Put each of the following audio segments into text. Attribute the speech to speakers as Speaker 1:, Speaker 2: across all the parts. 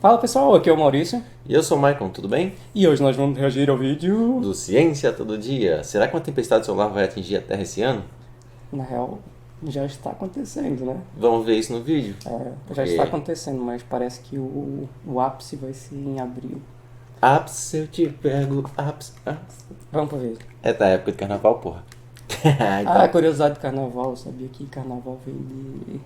Speaker 1: Fala pessoal, aqui é o Maurício
Speaker 2: E eu sou o Maicon, tudo bem?
Speaker 1: e hoje nós vamos reagir ao vídeo.
Speaker 2: Do Ciência Todo Dia. Será que uma tempestade solar vai atingir a Terra esse ano?
Speaker 1: Na real, já está acontecendo, né?
Speaker 2: Vamos ver isso no vídeo.
Speaker 1: Já está acontecendo, mas parece que o ápice vai ser em abril.
Speaker 2: Ápice, eu te pego, ápice.
Speaker 1: Vamos pro vídeo.
Speaker 2: É da época de carnaval, porra. Então,
Speaker 1: Curiosidade do carnaval, eu sabia que carnaval vem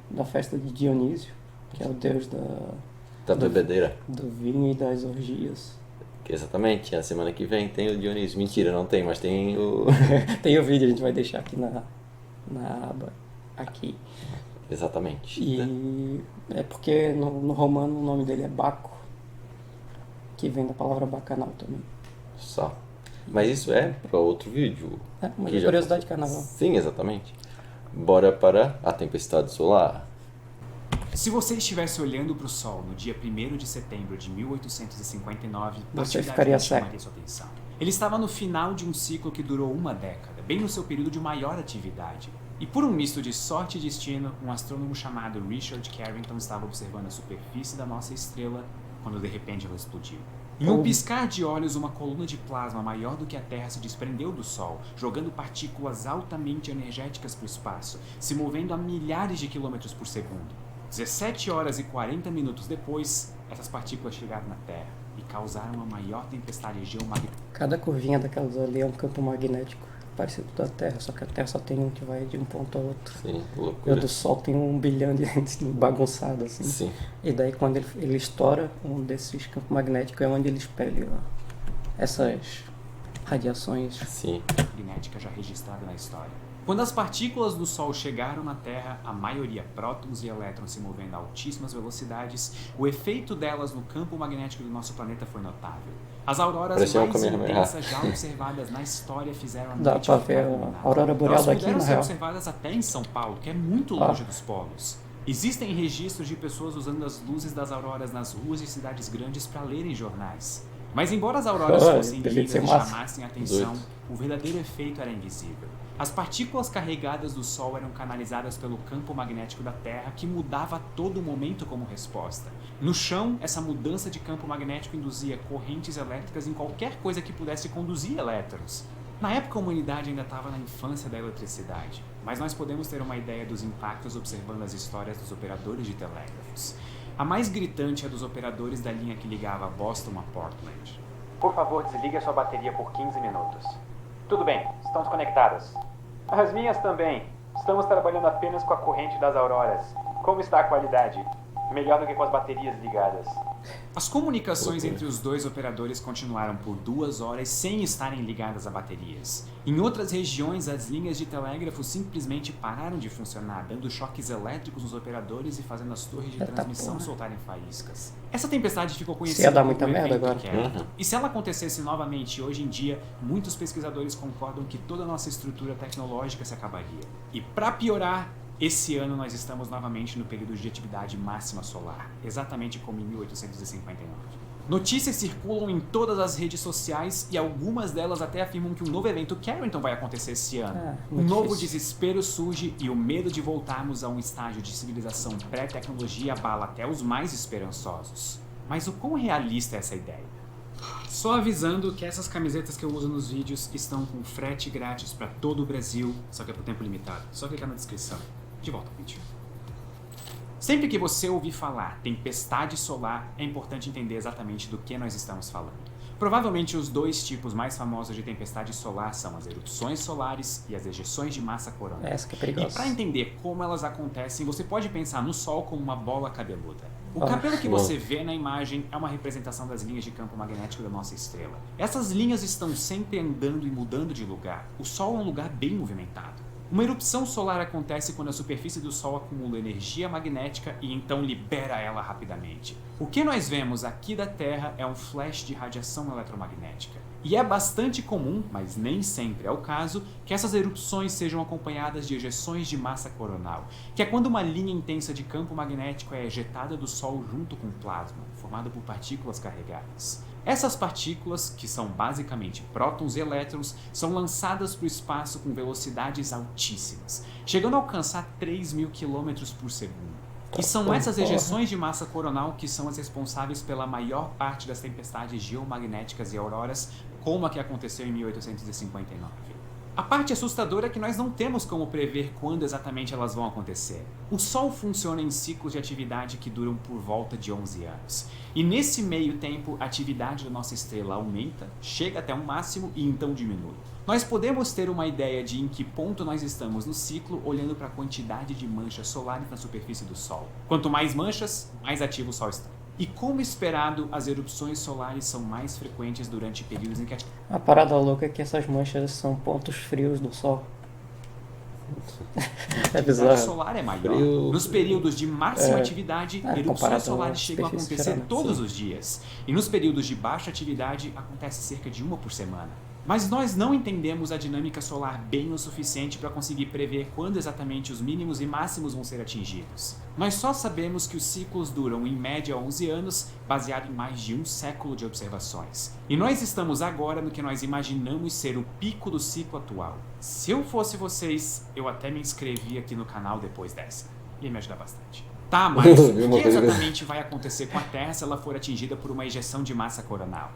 Speaker 1: da festa de Dionísio, que é o deus
Speaker 2: da bebedeira.
Speaker 1: do vinho e das orgias.
Speaker 2: Exatamente, a semana que vem tem o Dionísio. Mentira, não tem, mas tem o...
Speaker 1: Tem o vídeo, a gente vai deixar aqui na aba, aqui.
Speaker 2: Exatamente.
Speaker 1: E é porque no romano o nome dele é Baco, que vem da palavra bacanal também.
Speaker 2: Só. Mas isso é para outro vídeo.
Speaker 1: Uma
Speaker 2: que já
Speaker 1: curiosidade de
Speaker 2: passou.
Speaker 1: carnaval.
Speaker 2: Sim, exatamente. Bora para a tempestade solar.
Speaker 3: Se você estivesse olhando para o Sol no dia 1º de setembro de 1859,
Speaker 1: Você
Speaker 3: atividade
Speaker 1: ficaria
Speaker 3: não
Speaker 1: cego.
Speaker 3: chamaria sua atenção. Ele estava no final de um ciclo que durou uma década, bem no seu período de maior atividade. E por um misto de sorte e destino, um astrônomo chamado Richard Carrington estava observando a superfície da nossa estrela quando de repente ela explodiu. Em um piscar de olhos, uma coluna de plasma maior do que a Terra se desprendeu do Sol, jogando partículas altamente energéticas para o espaço, se movendo a milhares de quilômetros por segundo. 17 horas e 40 minutos depois, essas partículas chegaram na Terra e causaram a maior tempestade geomagnética.
Speaker 1: Cada curvinha daquelas ali é um campo magnético parecido da Terra, só que a Terra só tem um que vai de um ponto ao outro.
Speaker 2: Sim,
Speaker 1: E o
Speaker 2: loucura.
Speaker 1: do Sol tem 1 bilhão de bagunçado assim.
Speaker 2: Sim.
Speaker 1: E daí quando ele estoura, um desses campos magnéticos é onde ele espelha essas radiações.
Speaker 2: Sim.
Speaker 3: magnética já registrada na história. Quando as partículas do Sol chegaram na Terra, a maioria prótons e elétrons se movendo a altíssimas velocidades, o efeito delas no campo magnético do nosso planeta foi notável. As auroras
Speaker 2: Parecia um
Speaker 3: mais
Speaker 2: Kamehameha.
Speaker 3: intensas já observadas na história fizeram a
Speaker 1: Dá
Speaker 3: noite
Speaker 1: pra
Speaker 3: ficar
Speaker 1: ver a
Speaker 3: iluminada.
Speaker 1: aurora boreal
Speaker 3: Elas
Speaker 1: daqui,
Speaker 3: puderam
Speaker 1: na
Speaker 3: ser
Speaker 1: real.
Speaker 3: observadas até em São Paulo, que é muito longe dos polos. Existem registros de pessoas usando as luzes das auroras nas ruas de cidades grandes para lerem jornais. Mas embora as auroras fossem
Speaker 1: devia
Speaker 3: lindas
Speaker 1: ser
Speaker 3: e
Speaker 1: massa.
Speaker 3: chamassem a atenção,
Speaker 2: Doido.
Speaker 3: o verdadeiro efeito era invisível. As partículas carregadas do Sol eram canalizadas pelo campo magnético da Terra, que mudava a todo momento como resposta. No chão, essa mudança de campo magnético induzia correntes elétricas em qualquer coisa que pudesse conduzir elétrons. Na época, a humanidade ainda estava na infância da eletricidade, mas nós podemos ter uma ideia dos impactos observando as histórias dos operadores de telégrafos. A mais gritante é dos operadores da linha que ligava Boston a Portland.
Speaker 4: Por favor, desligue a sua bateria por 15 minutos. Tudo bem, estamos conectadas. As minhas também. Estamos trabalhando apenas com a corrente das auroras. Como está a qualidade? Melhor do que com as baterias ligadas.
Speaker 3: As comunicações entre os dois operadores continuaram por 2 horas sem estarem ligadas a baterias. Em outras regiões, as linhas de telégrafo simplesmente pararam de funcionar, dando choques elétricos nos operadores e fazendo as torres de transmissão soltarem faíscas. Essa tempestade ficou
Speaker 1: Ia
Speaker 3: conhecida
Speaker 1: dar
Speaker 3: como
Speaker 1: muita
Speaker 3: o
Speaker 1: merda
Speaker 3: Evento
Speaker 1: agora.
Speaker 3: Carrington. E se ela acontecesse novamente hoje em dia, muitos pesquisadores concordam que toda a nossa estrutura tecnológica se acabaria. E para piorar, esse ano nós estamos novamente no período de atividade máxima solar, exatamente como em 1859. Notícias circulam em todas as redes sociais e algumas delas até afirmam que um novo evento Carrington vai acontecer esse ano. Um
Speaker 1: muito
Speaker 3: novo
Speaker 1: difícil.
Speaker 3: desespero surge e o medo de voltarmos a um estágio de civilização pré-tecnologia abala até os mais esperançosos. Mas o quão realista é essa ideia? Só avisando que essas camisetas que eu uso nos vídeos estão com frete grátis para todo o Brasil, só que é por tempo limitado. Só clicar na descrição. De volta ao vídeo. Sempre que você ouvir falar tempestade solar, é importante entender exatamente do que nós estamos falando. Provavelmente os dois tipos mais famosos de tempestade solar são as erupções solares e as ejeções de massa coronal.
Speaker 1: Essa que é
Speaker 3: E
Speaker 1: perigosa.
Speaker 3: para entender como elas acontecem, você pode pensar no Sol como uma bola cabeluda. O cabelo que você vê na imagem é uma representação das linhas de campo magnético da nossa estrela. Essas linhas estão sempre andando e mudando de lugar. O Sol é um lugar bem movimentado. Uma erupção solar acontece quando a superfície do Sol acumula energia magnética e então libera ela rapidamente. O que nós vemos aqui da Terra é um flash de radiação eletromagnética. E é bastante comum, mas nem sempre é o caso, que essas erupções sejam acompanhadas de ejeções de massa coronal, que é quando uma linha intensa de campo magnético é ejetada do Sol junto com plasma, formado por partículas carregadas. Essas partículas, que são basicamente prótons e elétrons, são lançadas para o espaço com velocidades altíssimas, chegando a alcançar 3.000 km por segundo. E são essas ejeções de massa coronal que são as responsáveis pela maior parte das tempestades geomagnéticas e auroras, como a que aconteceu em 1859. A parte assustadora é que nós não temos como prever quando exatamente elas vão acontecer. O Sol funciona em ciclos de atividade que duram por volta de 11 anos. E nesse meio tempo, a atividade da nossa estrela aumenta, chega até um máximo e então diminui. Nós podemos ter uma ideia de em que ponto nós estamos no ciclo olhando para a quantidade de manchas solares na superfície do Sol. Quanto mais manchas, mais ativo o Sol está. E como esperado, as erupções solares são mais frequentes durante períodos em que
Speaker 1: A parada louca é que essas manchas são pontos frios do Sol.
Speaker 3: a atividade solar é maior.
Speaker 2: Frio.
Speaker 3: Nos períodos de máxima atividade, erupções
Speaker 1: comparado
Speaker 3: solares
Speaker 1: à
Speaker 3: chegam a
Speaker 1: superfície
Speaker 3: acontecer
Speaker 1: geral,
Speaker 3: todos os dias. E nos períodos de baixa atividade, acontece cerca de uma por semana. Mas nós não entendemos a dinâmica solar bem o suficiente para conseguir prever quando exatamente os mínimos e máximos vão ser atingidos. Nós só sabemos que os ciclos duram em média 11 anos, baseado em mais de um século de observações. E nós estamos agora no que nós imaginamos ser o pico do ciclo atual. Se eu fosse vocês, eu até me inscrevi aqui no canal depois dessa. Ia me ajudar bastante. Tá, mas o que exatamente vai acontecer com a Terra se ela for atingida por uma ejeção de massa coronal?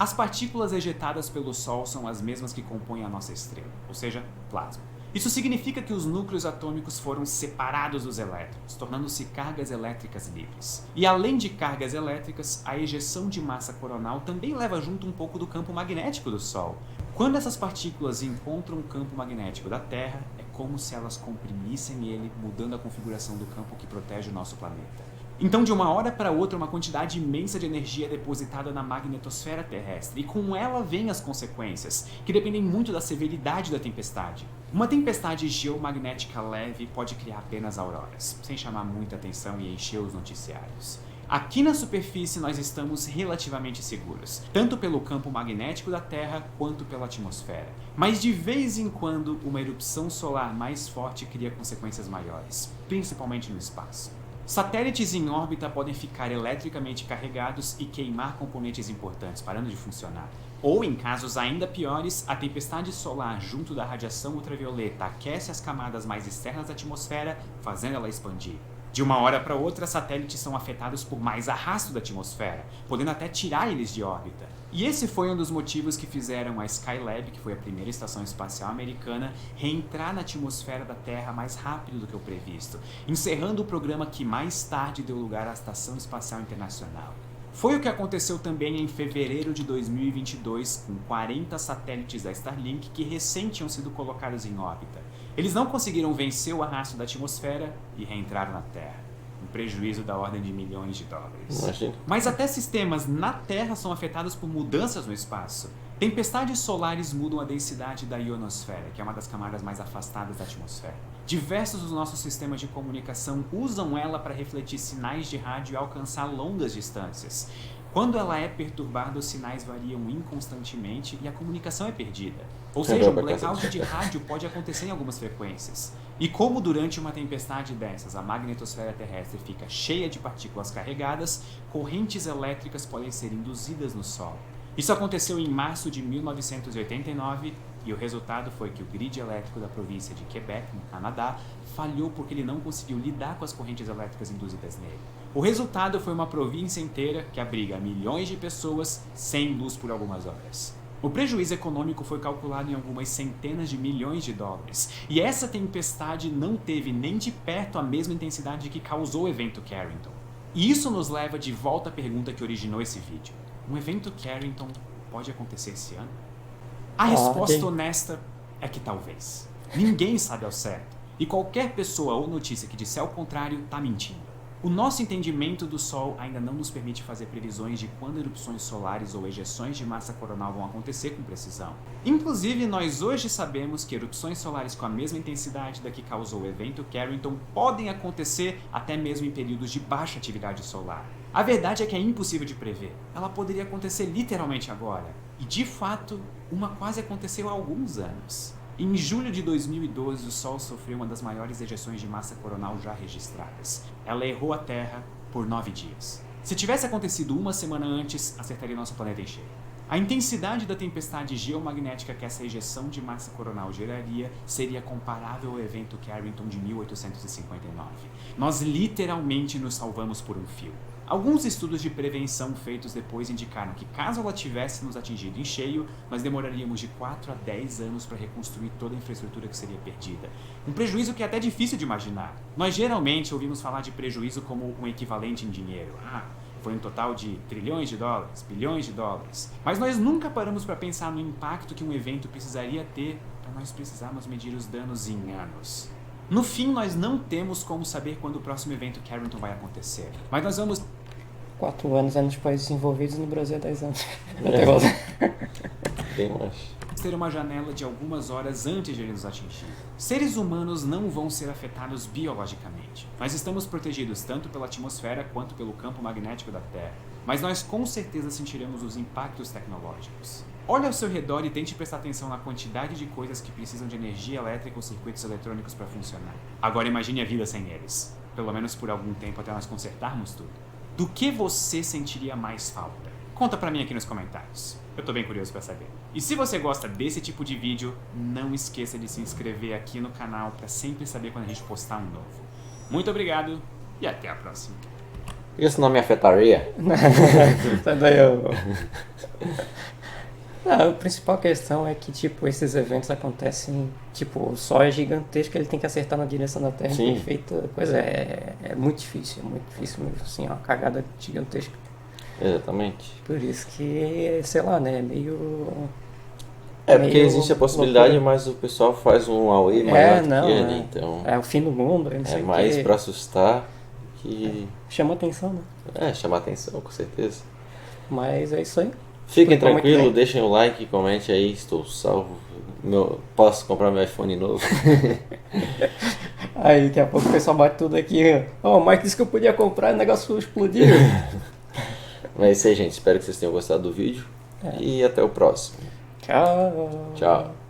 Speaker 3: As partículas ejetadas pelo Sol são as mesmas que compõem a nossa estrela, ou seja, plasma. Isso significa que os núcleos atômicos foram separados dos elétrons, tornando-se cargas elétricas livres. E além de cargas elétricas, a ejeção de massa coronal também leva junto um pouco do campo magnético do Sol. Quando essas partículas encontram o campo magnético da Terra, é como se elas comprimissem ele, mudando a configuração do campo que protege o nosso planeta. Então, de uma hora para outra, uma quantidade imensa de energia é depositada na magnetosfera terrestre, e com ela vêm as consequências, que dependem muito da severidade da tempestade. Uma tempestade geomagnética leve pode criar apenas auroras, sem chamar muita atenção e encher os noticiários. Aqui na superfície nós estamos relativamente seguros, tanto pelo campo magnético da Terra quanto pela atmosfera. Mas de vez em quando, uma erupção solar mais forte cria consequências maiores, principalmente no espaço. Satélites em órbita podem ficar eletricamente carregados e queimar componentes importantes, parando de funcionar. Ou, em casos ainda piores, a tempestade solar junto da radiação ultravioleta aquece as camadas mais externas da atmosfera, fazendo ela expandir. De uma hora para outra, satélites são afetados por mais arrasto da atmosfera, podendo até tirar eles de órbita. E esse foi um dos motivos que fizeram a Skylab, que foi a primeira estação espacial americana, reentrar na atmosfera da Terra mais rápido do que o previsto, encerrando o programa que mais tarde deu lugar à Estação Espacial Internacional. Foi o que aconteceu também em fevereiro de 2022, com 40 satélites da Starlink que recém tinham sido colocados em órbita. Eles não conseguiram vencer o arrasto da atmosfera e reentraram na Terra. Um prejuízo da ordem de milhões de dólares.
Speaker 2: Imagina.
Speaker 3: Mas até sistemas na Terra são afetados por mudanças no espaço. Tempestades solares mudam a densidade da ionosfera, que é uma das camadas mais afastadas da atmosfera. Diversos dos nossos sistemas de comunicação usam ela para refletir sinais de rádio e alcançar longas distâncias. Quando ela é perturbada, os sinais variam inconstantemente e a comunicação é perdida. Ou seja, um blackout de rádio pode acontecer em algumas frequências. E como durante uma tempestade dessas a magnetosfera terrestre fica cheia de partículas carregadas, correntes elétricas podem ser induzidas no Sol. Isso aconteceu em março de 1989 e o resultado foi que o grid elétrico da província de Quebec, no Canadá, falhou porque ele não conseguiu lidar com as correntes elétricas induzidas nele. O resultado foi uma província inteira que abriga milhões de pessoas sem luz por algumas horas. O prejuízo econômico foi calculado em algumas centenas de milhões de dólares, e essa tempestade não teve nem de perto a mesma intensidade que causou o evento Carrington. E isso nos leva de volta à pergunta que originou esse vídeo. Um evento Carrington pode acontecer esse ano? A resposta honesta é que talvez. Ninguém sabe ao certo, e qualquer pessoa ou notícia que disser o contrário está mentindo. O nosso entendimento do Sol ainda não nos permite fazer previsões de quando erupções solares ou ejeções de massa coronal vão acontecer com precisão. Inclusive, nós hoje sabemos que erupções solares com a mesma intensidade da que causou o evento Carrington podem acontecer até mesmo em períodos de baixa atividade solar. A verdade é que é impossível de prever. Ela poderia acontecer literalmente agora. E, de fato, uma quase aconteceu há alguns anos. Em julho de 2012, o Sol sofreu uma das maiores ejeções de massa coronal já registradas. Ela errou a Terra por 9 dias. Se tivesse acontecido uma semana antes, acertaria nosso planeta em cheio. A intensidade da tempestade geomagnética que essa ejeção de massa coronal geraria seria comparável ao evento Carrington de 1859. Nós literalmente nos salvamos por um fio. Alguns estudos de prevenção feitos depois indicaram que, caso ela tivesse nos atingido em cheio, nós demoraríamos de 4 a 10 anos para reconstruir toda a infraestrutura que seria perdida. Um prejuízo que é até difícil de imaginar. Nós geralmente ouvimos falar de prejuízo como um equivalente em dinheiro. Foi um total de trilhões de dólares, bilhões de dólares. Mas nós nunca paramos para pensar no impacto que um evento precisaria ter para nós precisarmos medir os danos em anos. No fim, nós não temos como saber quando o próximo evento Carrington vai acontecer. Mas nós vamos...
Speaker 1: 4 anos nos países envolvidos, no Brasil é 10 anos. Até agora.
Speaker 2: Bem mais.
Speaker 3: ter uma janela de algumas horas antes de ele nos atingir. Seres humanos não vão ser afetados biologicamente. Nós estamos protegidos tanto pela atmosfera quanto pelo campo magnético da Terra. Mas nós com certeza sentiremos os impactos tecnológicos. Olhe ao seu redor e tente prestar atenção na quantidade de coisas que precisam de energia elétrica ou circuitos eletrônicos para funcionar. Agora imagine a vida sem eles. Pelo menos por algum tempo até nós consertarmos tudo. Do que você sentiria mais falta? Conta pra mim aqui nos comentários. Eu tô bem curioso pra saber. E se você gosta desse tipo de vídeo, não esqueça de se inscrever aqui no canal pra sempre saber quando a gente postar um novo. Muito obrigado e até a próxima.
Speaker 2: Isso não me afetaria?
Speaker 1: Sai daí, eu... Não, a principal questão é que, tipo, esses eventos acontecem, tipo, o Sol é gigantesco, ele tem que acertar na direção da Terra perfeita. Pois é muito difícil mesmo, assim, uma cagada gigantesca.
Speaker 2: Exatamente.
Speaker 1: Por isso que, sei lá, né, meio...
Speaker 2: É, porque existe a possibilidade, mas o pessoal faz um auê maior do que ele, então...
Speaker 1: É o fim do mundo, não sei
Speaker 2: é
Speaker 1: o
Speaker 2: mais
Speaker 1: quê.
Speaker 2: pra assustar que...
Speaker 1: Chama atenção, né?
Speaker 2: É, chamar atenção, com certeza.
Speaker 1: Mas é isso aí.
Speaker 2: Fiquem tranquilos, deixem o like, comente aí, estou salvo. Posso comprar meu iPhone novo?
Speaker 1: Aí daqui a pouco o pessoal bate tudo aqui. Ó, o Mike disse que eu podia comprar e o negócio explodiu.
Speaker 2: Mas é isso aí, gente. Espero que vocês tenham gostado do vídeo. E até o próximo.
Speaker 1: Tchau.
Speaker 2: Tchau.